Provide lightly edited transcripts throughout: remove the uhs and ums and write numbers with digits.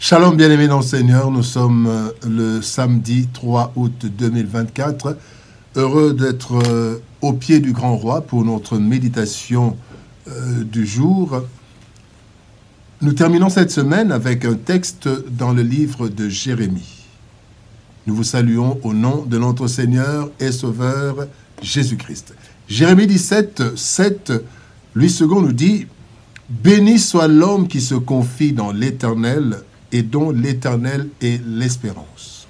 Shalom bien-aimés dans le Seigneur, nous sommes le samedi 3 août 2024. Heureux d'être au pied du Grand Roi pour notre méditation du jour. Nous terminons cette semaine avec un texte dans le livre de Jérémie. Nous vous saluons au nom de notre Seigneur et Sauveur Jésus-Christ. Jérémie 17, 7, 8 secondes nous dit « Béni soit l'homme qui se confie dans l'Éternel, et dont l'Éternel est l'espérance. »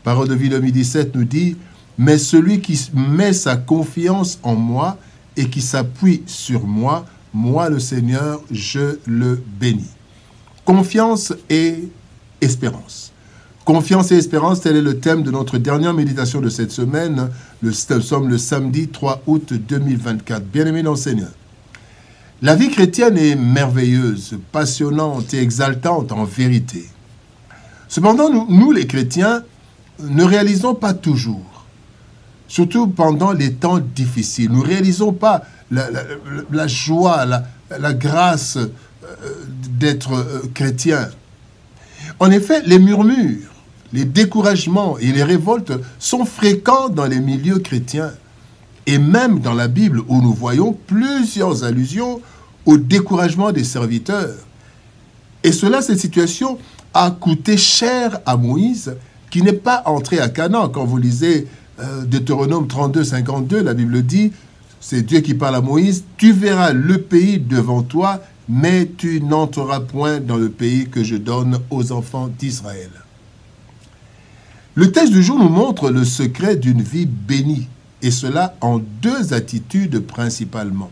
Parole de vie 2017 nous dit « Mais celui qui met sa confiance en moi et qui s'appuie sur moi, moi le Seigneur, je le bénis. » Confiance et espérance. Confiance et espérance, tel est le thème de notre dernière méditation de cette semaine. Nous sommes le samedi 3 août 2024. Bien-aimés dans le Seigneur. La vie chrétienne est merveilleuse, passionnante et exaltante en vérité. Cependant, nous les chrétiens, ne réalisons pas toujours, surtout pendant les temps difficiles, nous ne réalisons pas la joie, la grâce d'être chrétien. En effet, les murmures, les découragements et les révoltes sont fréquents dans les milieux chrétiens. Et même dans la Bible, où nous voyons plusieurs allusions au découragement des serviteurs. Et cela, cette situation a coûté cher à Moïse, qui n'est pas entré à Canaan. Quand vous lisez Deutéronome 32, 52, la Bible dit, c'est Dieu qui parle à Moïse, « Tu verras le pays devant toi, mais tu n'entreras point dans le pays que je donne aux enfants d'Israël. » Le texte du jour nous montre le secret d'une vie bénie, et cela en deux attitudes principalement.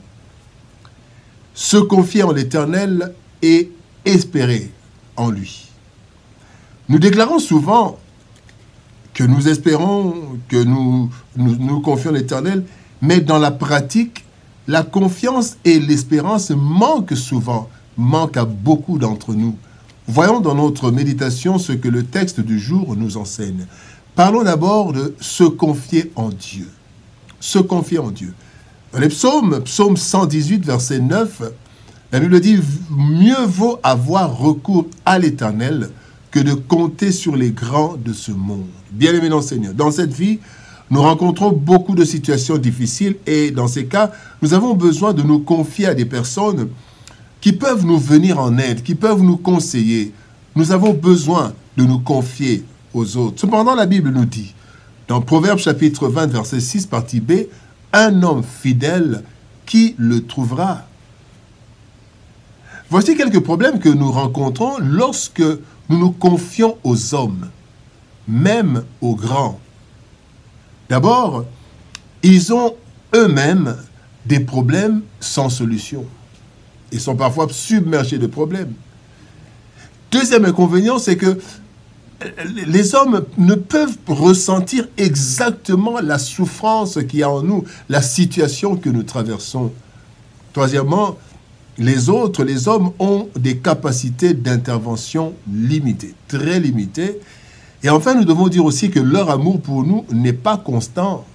Se confier en l'Éternel et espérer en lui. Nous déclarons souvent que nous espérons, que nous confions en l'Éternel, mais dans la pratique, la confiance et l'espérance manquent souvent, manquent à beaucoup d'entre nous. Voyons dans notre méditation ce que le texte du jour nous enseigne. Parlons d'abord de se confier en Dieu. Se confier en Dieu. Dans les psaumes, psaume 118, verset 9, la Bible dit « Mieux vaut avoir recours à l'Éternel que de compter sur les grands de ce monde. » Bien-aimés dans le Seigneur, dans cette vie, nous rencontrons beaucoup de situations difficiles et dans ces cas, nous avons besoin de nous confier à des personnes qui peuvent nous venir en aide, qui peuvent nous conseiller. Nous avons besoin de nous confier aux autres. Cependant, la Bible nous dit, dans Proverbes chapitre 20, verset 6, partie B, « Un homme fidèle, qui le trouvera ?» Voici quelques problèmes que nous rencontrons lorsque nous nous confions aux hommes, même aux grands. D'abord, ils ont eux-mêmes des problèmes sans solution. Ils sont parfois submergés de problèmes. Deuxième inconvénient, c'est que les hommes ne peuvent ressentir exactement la souffrance qu'il y a en nous, la situation que nous traversons. Troisièmement, les hommes ont des capacités d'intervention limitées, très limitées. Et enfin, nous devons dire aussi que leur amour pour nous n'est pas constant.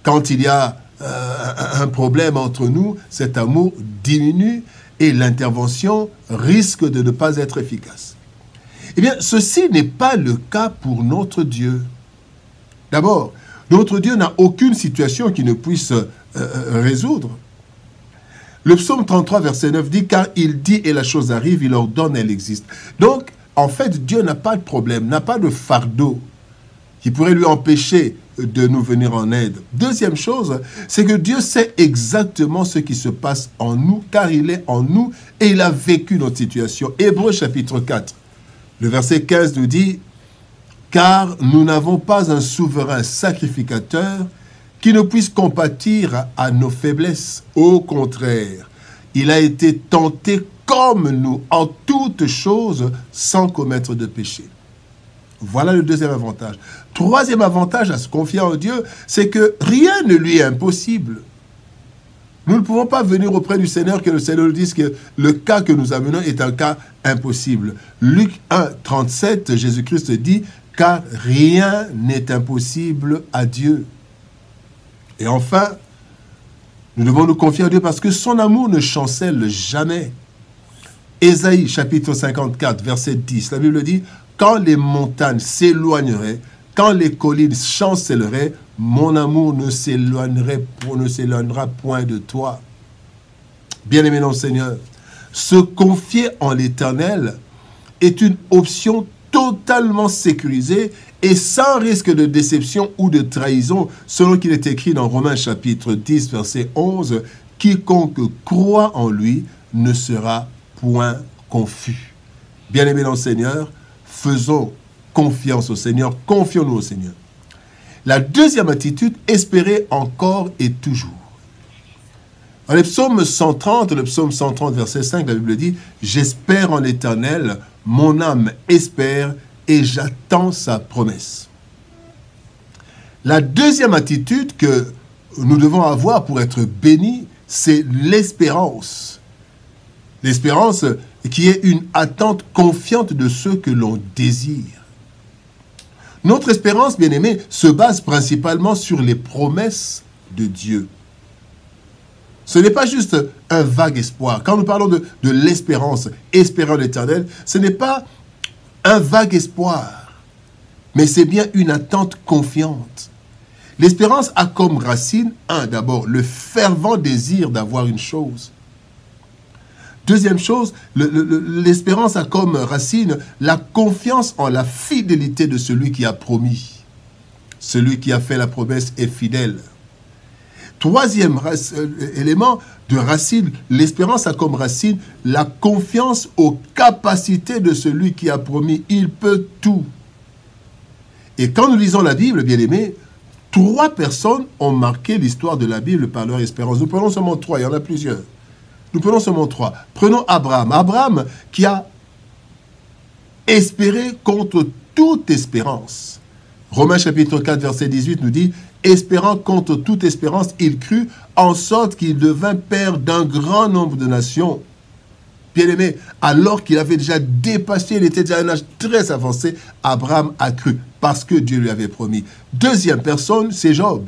Quand il y a un problème entre nous, cet amour diminue et l'intervention risque de ne pas être efficace. Eh bien, ceci n'est pas le cas pour notre Dieu. D'abord, notre Dieu n'a aucune situation qui ne puisse résoudre. Le psaume 33, verset 9 dit « Car il dit et la chose arrive, il ordonne, elle existe. » Donc, en fait, Dieu n'a pas de problème, n'a pas de fardeau qui pourrait lui empêcher de nous venir en aide. Deuxième chose, c'est que Dieu sait exactement ce qui se passe en nous, car il est en nous et il a vécu notre situation. Hébreux chapitre 4, le verset 15 nous dit « Car nous n'avons pas un souverain sacrificateur qui ne puisse compatir à nos faiblesses. Au contraire, il a été tenté comme nous en toutes choses sans commettre de péché. » Voilà le deuxième avantage. Troisième avantage à se confier en Dieu, c'est que rien ne lui est impossible. Nous ne pouvons pas venir auprès du Seigneur que le Seigneur nous dise que le cas que nous amenons est un cas impossible. Luc 1, 37, Jésus-Christ dit « Car rien n'est impossible à Dieu. » Et enfin, nous devons nous confier à Dieu parce que son amour ne chancelle jamais. Ésaïe chapitre 54, verset 10, la Bible dit, « Quand les montagnes s'éloigneraient, quand les collines chancelleraient, mon amour ne s'éloignera point de toi. » Bien-aimé dans le Seigneur, se confier en l'Éternel est une option totalement sécurisée et sans risque de déception ou de trahison, selon qu'il est écrit dans Romains chapitre 10, verset 11, « Quiconque croit en lui ne sera point confus. » Bien-aimé dans le Seigneur, faisons confiance au Seigneur, confions-nous au Seigneur. La deuxième attitude, espérer encore et toujours. Dans le psaume 130, verset 5, la Bible dit, « J'espère en l'Éternel, mon âme espère et j'attends sa promesse. » La deuxième attitude que nous devons avoir pour être bénis, c'est l'espérance. L'espérance qui est une attente confiante de ce que l'on désire. Notre espérance, bien-aimés, se base principalement sur les promesses de Dieu. Ce n'est pas juste un vague espoir. Quand nous parlons de l'espérance, espérant l'Éternel, ce n'est pas un vague espoir, mais c'est bien une attente confiante. L'espérance a comme racine, d'abord, le fervent désir d'avoir une chose. Deuxième chose, l'espérance a comme racine la confiance en la fidélité de celui qui a promis. Celui qui a fait la promesse est fidèle. Troisième élément de racine, l'espérance a comme racine la confiance aux capacités de celui qui a promis. Il peut tout. Et quand nous lisons la Bible, bien-aimés, 3 personnes ont marqué l'histoire de la Bible par leur espérance. Nous prenons seulement 3, il y en a plusieurs. Nous prenons seulement 3. Prenons Abraham. Abraham qui a espéré contre toute espérance. Romains chapitre 4, verset 18 nous dit, « Espérant contre toute espérance, il crut, en sorte qu'il devint père d'un grand nombre de nations. » Bien-aimé, alors qu'il avait déjà dépassé, il était déjà à un âge très avancé, Abraham a cru, parce que Dieu lui avait promis. Deuxième personne, c'est Job.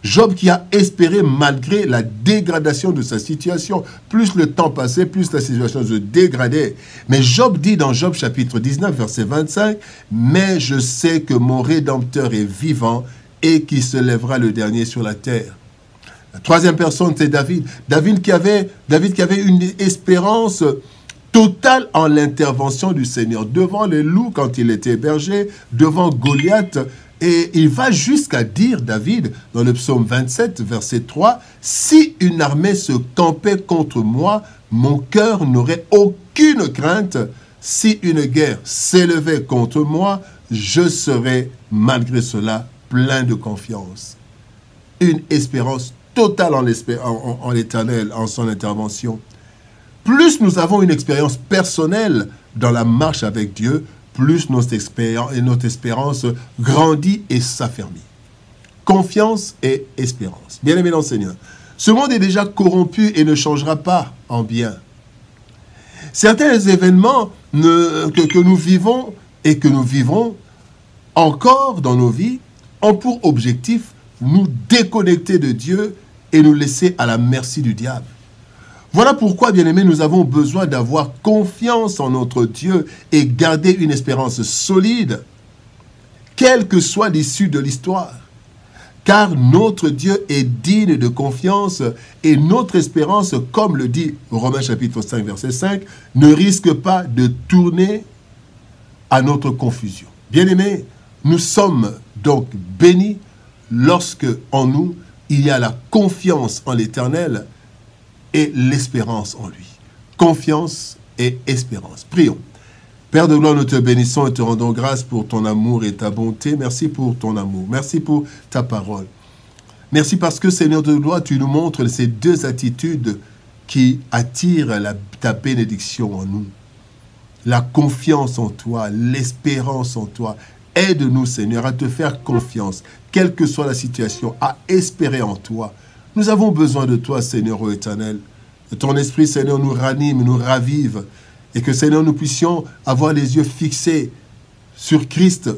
Job qui a espéré malgré la dégradation de sa situation. Plus le temps passait, plus la situation se dégradait. Mais Job dit dans Job chapitre 19, verset 25, « Mais je sais que mon Rédempteur est vivant et qui se lèvera le dernier sur la terre. » La troisième personne, c'est David. David qui avait une espérance totale en l'intervention du Seigneur. Devant les loups quand il était berger, devant Goliath. Et il va jusqu'à dire, David, dans le psaume 27, verset 3, « Si une armée se campait contre moi, mon cœur n'aurait aucune crainte. Si une guerre s'élevait contre moi, je serais malgré cela plein de confiance. » Une espérance totale en l'Éternel, en son intervention. Plus nous avons une expérience personnelle dans la marche avec Dieu, plus notre espérance grandit et s'affermit. Confiance et espérance. Bien-aimé dans le Seigneur, ce monde est déjà corrompu et ne changera pas en bien. Certains événements que nous vivons et que nous vivrons encore dans nos vies ont pour objectif nous déconnecter de Dieu et nous laisser à la merci du diable. Voilà pourquoi, bien-aimés, nous avons besoin d'avoir confiance en notre Dieu et garder une espérance solide, quelle que soit l'issue de l'histoire. Car notre Dieu est digne de confiance et notre espérance, comme le dit Romains chapitre 5, verset 5, ne risque pas de tourner à notre confusion. Bien-aimés, nous sommes donc bénis lorsque en nous, il y a la confiance en l'Éternel et l'espérance en lui. Confiance et espérance. Prions. Père de gloire, nous te bénissons et te rendons grâce pour ton amour et ta bonté. Merci pour ton amour. Merci pour ta parole. Merci parce que, Seigneur de gloire, tu nous montres ces 2 attitudes qui attirent ta bénédiction en nous. La confiance en toi, l'espérance en toi. Aide-nous, Seigneur, à te faire confiance, quelle que soit la situation, à espérer en toi. Nous avons besoin de toi, Seigneur éternel. Que ton esprit, Seigneur, nous ranime, nous ravive. Et que, Seigneur, nous puissions avoir les yeux fixés sur Christ,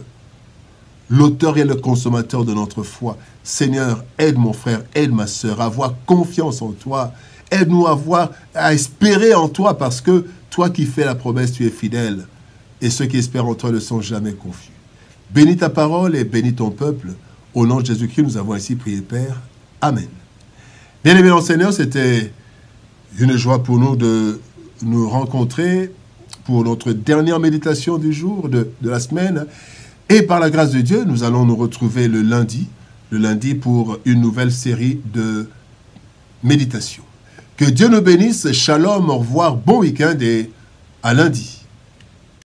l'auteur et le consommateur de notre foi. Seigneur, aide mon frère, aide ma sœur à avoir confiance en toi. Aide-nous à espérer en toi parce que toi qui fais la promesse, tu es fidèle, et ceux qui espèrent en toi ne sont jamais confus. Bénis ta parole et bénis ton peuple. Au nom de Jésus-Christ, nous avons ainsi prié, Père. Amen. Bien-aimés dans le Seigneur, c'était une joie pour nous de nous rencontrer pour notre dernière méditation du jour, de la semaine. Et par la grâce de Dieu, nous allons nous retrouver le lundi pour une nouvelle série de méditations. Que Dieu nous bénisse. Shalom, au revoir, bon week-end et à lundi.